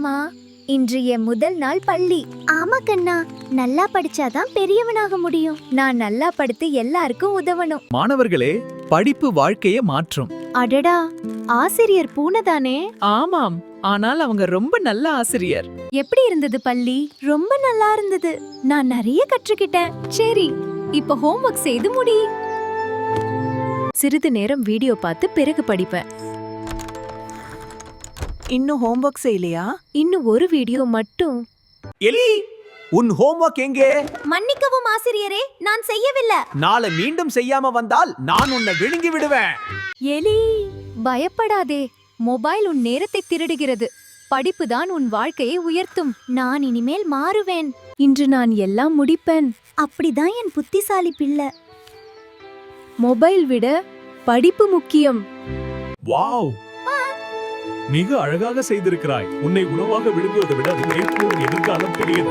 அம்மா, இன்று என் முதல் நாள் பள்ளி. ஆமா கண்ணா, நல்லா படிச்சாதான் பெரியவனாக முடியும். நான் நல்லா படித்து எல்லாருக்கும் உதவணும். மாணவர்களே, படிப்பு வாழ்க்கையை மாற்றும். அடடா, ஆசிரியர் பூனைதானே? ஆமாம், ஆனால் அவங்க ரொம்ப நல்ல ஆசிரியர். எப்படி இருந்தது பள்ளி? ரொம்ப நல்லா இருந்தது. நான் நிறைய கற்றுக்கிட்டேன். சரி, இப்ப ஹோம்வொர்க் செய்து முடி. சிறிது நேரம் வீடியோ பார்த்து பிறகு படிப்பேன். இன்னும் ஹோம்வொர்க் செய்யலையா? இன்னும் ஒரு வீடியோ மட்டும். எலி, உன் ஹோம்வொர்க் எங்கே? மன்னிக்கவும் ஆசிரியரே, நான் செய்யவில்லை. நாளை மீண்டும் செய்யாம வந்தால் நான் உன்னை விழுங்கி விடுவேன். எலி, பயப்படாதே. மொபைல் உன் நேரத்தை திருடுகிறது. படிப்புதான் உன் வாழ்க்கையை உயர்த்தும். நான் இனிமேல் மாறுவேன். இன்று நான் எல்லாம் முடிப்பேன். அப்படிதான் என் புத்திசாலி பிள்ளை. மொபைல் விட படிப்பு முக்கியம். வாவ், மிக அழகாக செய்திருக்கிறாய். உன்னை உணவாக விழுங்குவதை விட அது நேர்ப்பு எதிர்காலம் பெரியது.